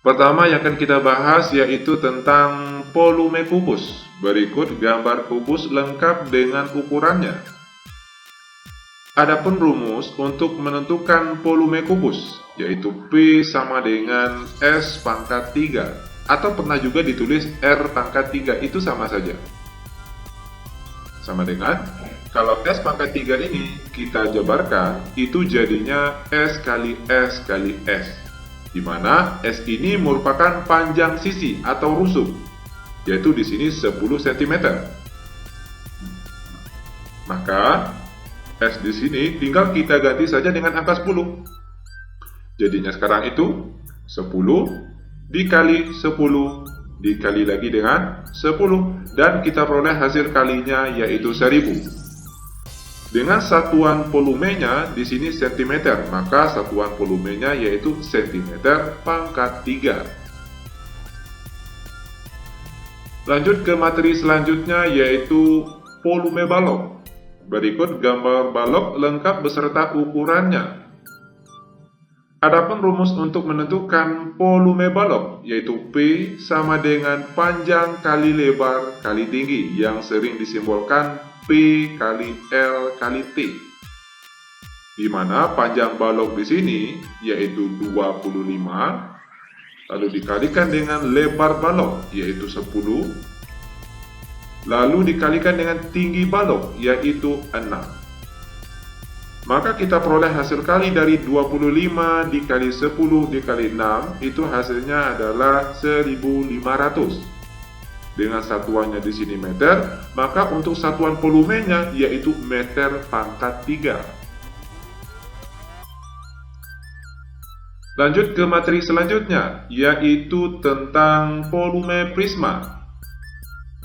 Pertama yang akan kita bahas yaitu tentang volume kubus. Berikut gambar kubus lengkap dengan ukurannya. Adapun rumus untuk menentukan volume kubus, yaitu P sama dengan S pangkat 3, atau pernah juga ditulis R pangkat 3, itu sama saja. Sama dengan, kalau S pangkat 3 ini kita jabarkan, itu jadinya S kali S kali S, di mana S ini merupakan panjang sisi atau rusuk, yaitu di sini 10 cm. Maka S di sini tinggal kita ganti saja dengan angka 10. Jadinya sekarang itu 10 dikali 10 dikali lagi dengan 10, dan kita peroleh hasil kalinya yaitu 1000. Dengan satuan volumenya di sini cm, maka satuan volumenya yaitu cm pangkat 3. Lanjut ke materi selanjutnya yaitu volume balok. Berikut gambar balok lengkap beserta ukurannya. Adapun rumus untuk menentukan volume balok yaitu P sama dengan panjang kali lebar kali tinggi, yang sering disimbolkan P kali L kali T. Di mana panjang balok di sini yaitu 25, lalu dikalikan dengan lebar balok yaitu 10, lalu dikalikan dengan tinggi balok yaitu 6. Maka kita peroleh hasil kali dari 25 dikali 10 dikali 6, itu hasilnya adalah 1500. Dengan satuannya di sini meter, maka untuk satuan volumenya yaitu meter pangkat 3. Lanjut ke materi selanjutnya, yaitu tentang volume prisma.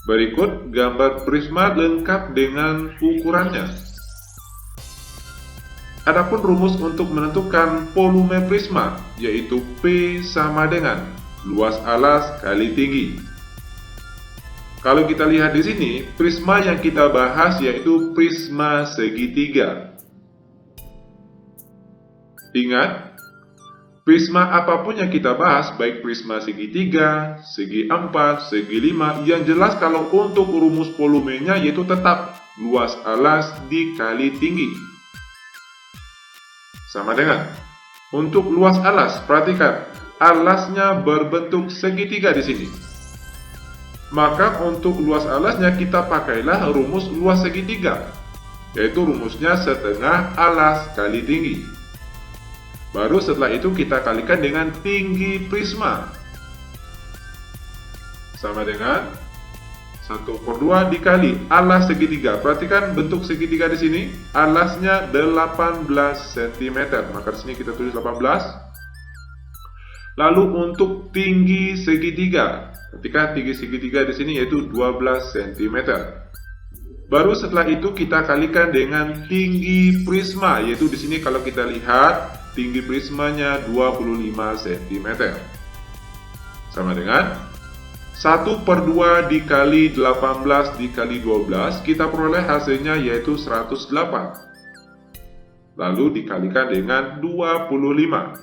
Berikut gambar prisma lengkap dengan ukurannya. Adapun rumus untuk menentukan volume prisma yaitu P sama dengan luas alas kali tinggi. Kalau kita lihat di sini, prisma yang kita bahas yaitu prisma segitiga. Ingat, prisma apapun yang kita bahas, baik prisma segitiga, segi 4, segi 5, yang jelas kalau untuk rumus volumenya yaitu tetap luas alas dikali tinggi. Sama dengan, untuk luas alas, perhatikan, alasnya berbentuk segitiga di sini. Maka untuk luas alasnya kita pakailah rumus luas segitiga, yaitu rumusnya setengah alas kali tinggi. Baru setelah itu kita kalikan dengan tinggi prisma. Sama dengan 1/2 dikali alas segitiga. Perhatikan bentuk segitiga di sini, alasnya 18 cm. Maka di sini kita tulis 18. Lalu untuk tinggi segitiga, perhatikan tinggi segitiga di sini yaitu 12 cm. Baru setelah itu kita kalikan dengan tinggi prisma, yaitu di sini kalau kita lihat tinggi prismanya 25 cm. Sama dengan 1/2 dikali 18 dikali 12, kita peroleh hasilnya yaitu 108. Lalu dikalikan dengan 25.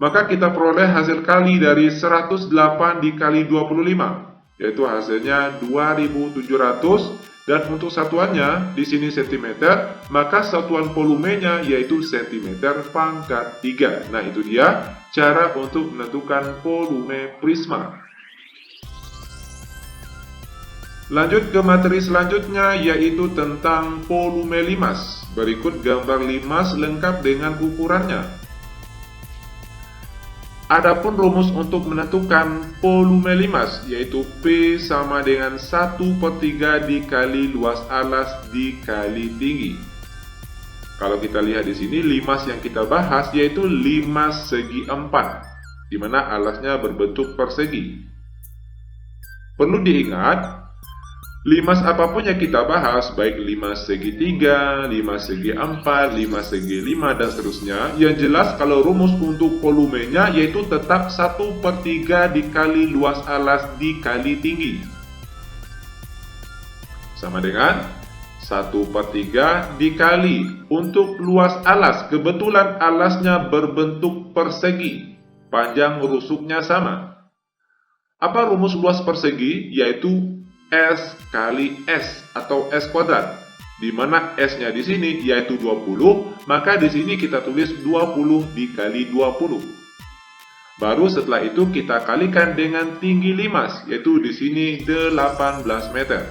Maka kita peroleh hasil kali dari 108 dikali 25, yaitu hasilnya 2700, dan untuk satuannya di sini cm, maka satuan volumenya yaitu cm pangkat 3. Nah, itu dia cara untuk menentukan volume prisma. Lanjut ke materi selanjutnya yaitu tentang volume limas. Berikut gambar limas lengkap dengan ukurannya. Adapun rumus untuk menentukan volume limas yaitu P sama dengan 1/3 dikali luas alas dikali tinggi. Kalau kita lihat di sini, limas yang kita bahas yaitu limas segi 4, di mana alasnya berbentuk persegi. Perlu diingat, limas apapun yang kita bahas, baik limas segitiga, limas segi 4, limas segi 5, dan seterusnya, yang jelas kalau rumus untuk volumenya yaitu tetap 1/3 dikali luas alas dikali tinggi. Sama dengan 1/3 dikali untuk luas alas, kebetulan alasnya berbentuk persegi, panjang rusuknya sama. Apa rumus luas persegi? Yaitu S kali S atau S kuadrat. Di mana S-nya di sini yaitu 20, maka di sini kita tulis 20 dikali 20. Baru setelah itu kita kalikan dengan tinggi limas, yaitu di sini 18 meter.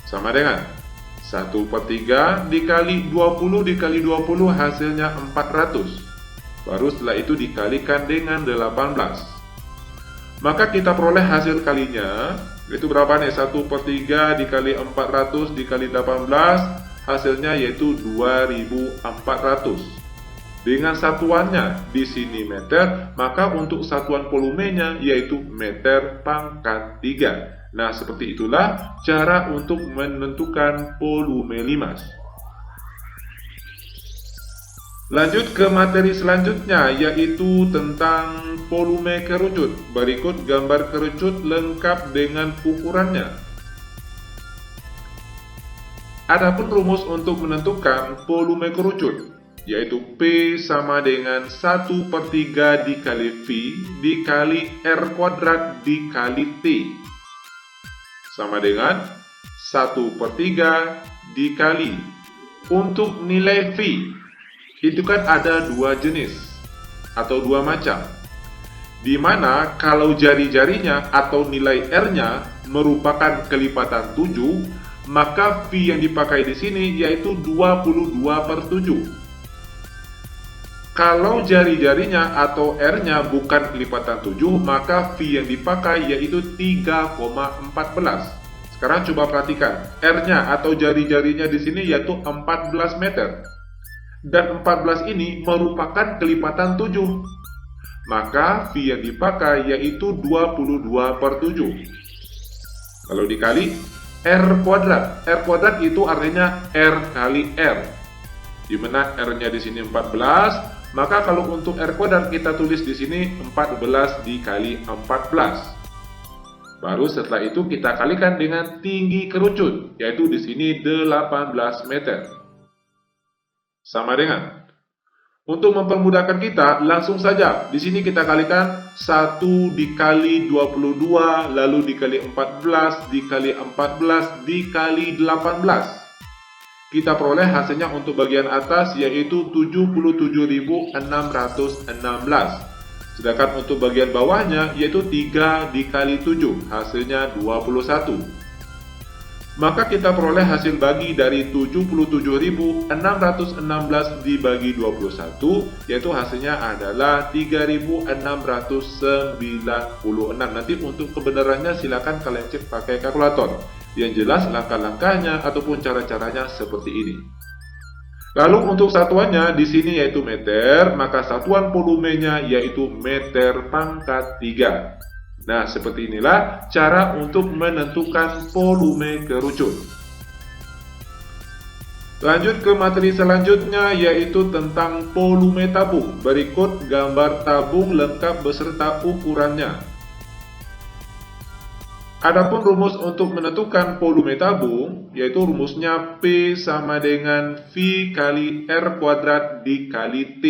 Sama dengan 1/3 dikali 20 dikali 20 hasilnya 400. Baru setelah itu dikalikan dengan 18. Maka kita peroleh hasil kalinya, yaitu berapa nih? 1/3 dikali 400 dikali 18, hasilnya yaitu 2400. Dengan satuannya di sini meter, maka untuk satuan volumenya yaitu meter pangkat 3. Nah, seperti itulah cara untuk menentukan volume limas. Lanjut ke materi selanjutnya, yaitu tentang volume kerucut. Berikut gambar kerucut lengkap dengan ukurannya. Adapun rumus untuk menentukan volume kerucut, yaitu P sama dengan 1/3 dikali V dikali R kuadrat dikali T. Sama dengan 1/3 dikali. Untuk nilai V, itu kan ada dua jenis atau dua macam, di mana kalau jari-jarinya atau nilai R-nya merupakan kelipatan 7, maka V yang dipakai di sini yaitu 22/7. Kalau jari-jarinya atau R-nya bukan kelipatan 7, maka V yang dipakai yaitu 3,14. Sekarang coba perhatikan, R-nya atau jari-jarinya di sini yaitu 14 meter. Dan 14 ini merupakan kelipatan 7. Maka V yang dipakai yaitu 22/7. Lalu dikali R kuadrat. R kuadrat itu artinya R kali R. Di mana R-nya di sini 14, maka kalau untuk R kuadrat kita tulis di sini 14 dikali 14. Baru setelah itu kita kalikan dengan tinggi kerucut, yaitu di sini 18 meter. Sama dengan, untuk mempermudahkan kita, langsung saja di sini kita kalikan 1 dikali 22, lalu dikali 14, dikali 14, dikali 18. Kita peroleh hasilnya untuk bagian atas yaitu 77.616. Sedangkan untuk bagian bawahnya yaitu 3 dikali 7, hasilnya 21. Maka kita peroleh hasil bagi dari 77.616 dibagi 21, yaitu hasilnya adalah 3.696. Nanti untuk kebenarannya silakan kalian cek pakai kalkulator. Yang jelas langkah-langkahnya ataupun cara-caranya seperti ini. Lalu untuk satuannya di sini yaitu meter, maka satuan volumenya yaitu meter pangkat 3. Nah, seperti inilah cara untuk menentukan volume kerucut. Lanjut ke materi selanjutnya yaitu tentang volume tabung. Berikut gambar tabung lengkap beserta ukurannya. Adapun rumus untuk menentukan volume tabung yaitu rumusnya P sama dengan V kali R kuadrat dikali T.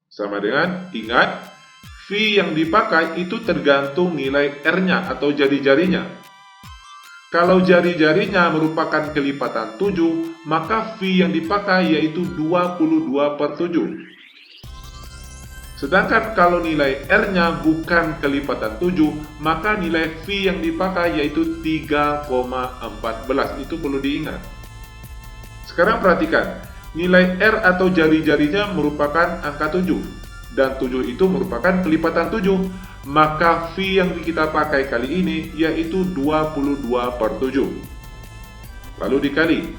Sama dengan, ingat, V yang dipakai itu tergantung nilai R-nya atau jari-jarinya. Kalau jari-jarinya merupakan kelipatan 7, maka V yang dipakai yaitu 22/7. Sedangkan kalau nilai R-nya bukan kelipatan 7, maka nilai V yang dipakai yaitu 3,14. Itu perlu diingat. Sekarang perhatikan, nilai R atau jari-jarinya merupakan angka 7. Dan 7 itu merupakan kelipatan 7, maka V yang kita pakai kali ini yaitu 22/7. Lalu dikali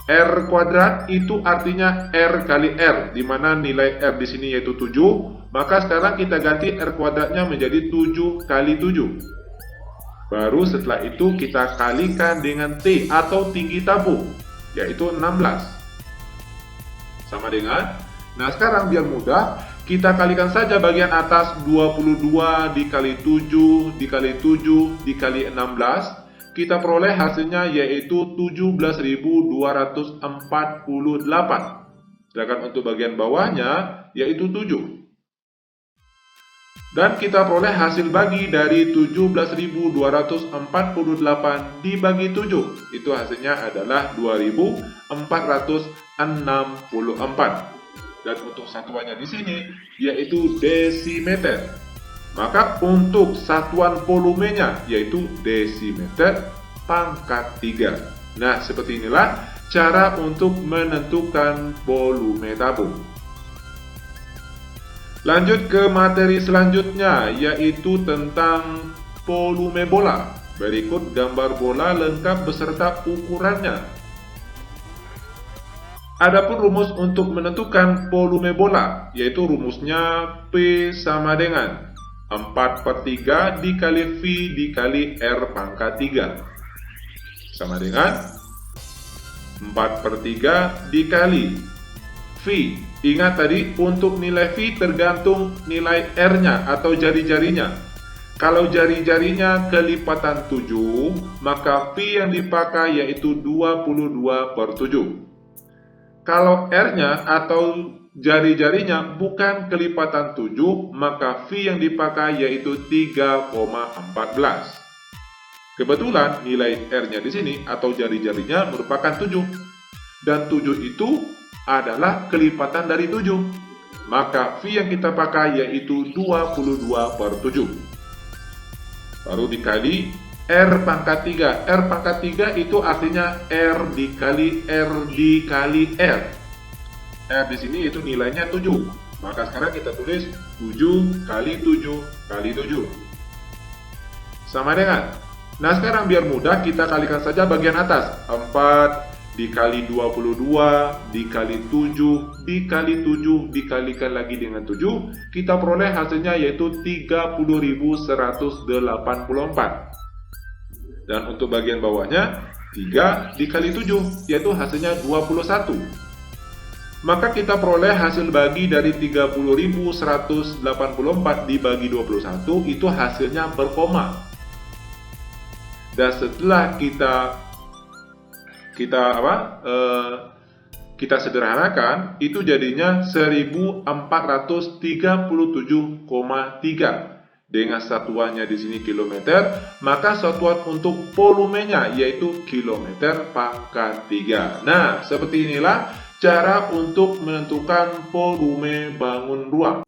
R kuadrat itu artinya R kali R, di mana nilai R di sini yaitu 7, maka sekarang kita ganti R kuadratnya menjadi 7 kali 7. Baru setelah itu kita kalikan dengan T atau tinggi tabung, yaitu 16. Sama dengan, nah sekarang biar mudah, kita kalikan saja bagian atas 22 dikali 7 dikali 7 dikali 16. Kita peroleh hasilnya yaitu 17.248. Sedangkan untuk bagian bawahnya yaitu 7. Dan kita peroleh hasil bagi dari 17.248 dibagi 7. Itu hasilnya adalah 2.464. Dan untuk satuannya di sini yaitu desimeter. Maka untuk satuan volumenya yaitu desimeter pangkat 3. Nah, seperti inilah cara untuk menentukan volume tabung. Lanjut ke materi selanjutnya, yaitu tentang volume bola. Berikut gambar bola lengkap beserta ukurannya. Adapun rumus untuk menentukan volume bola, yaitu rumusnya P sama dengan 4/3 dikali V dikali R pangkat 3. Sama dengan 4/3 dikali V. Ingat tadi, untuk nilai V tergantung nilai R-nya atau jari-jarinya. Kalau jari-jarinya kelipatan 7, maka V yang dipakai yaitu 22/7. Kalau R-nya atau jari-jarinya bukan kelipatan 7, maka V yang dipakai yaitu 3,14. Kebetulan nilai R-nya di sini atau jari-jarinya merupakan 7. Dan 7 itu adalah kelipatan dari 7. Maka V yang kita pakai yaitu 22/7. Baru dikali R pangkat 3. R pangkat 3 itu artinya R dikali R dikali R. R di sini itu nilainya 7. Maka sekarang kita tulis 7 kali 7 kali 7. Sama dengan. Nah, sekarang biar mudah kita kalikan saja bagian atas. 4 dikali 22 dikali 7 dikali 7 dikalikan lagi dengan 7, kita peroleh hasilnya yaitu 30.184. Dan untuk bagian bawahnya 3 dikali 7 yaitu hasilnya 21. Maka kita peroleh hasil bagi dari 30.184 dibagi 21 itu hasilnya berkoma. Dan setelah kita sederhanakan, itu jadinya 1437,3 dengan satuannya di sini kilometer, maka satuan untuk volumenya yaitu kilometer pangkat 3. Nah, seperti inilah cara untuk menentukan volume bangun ruang.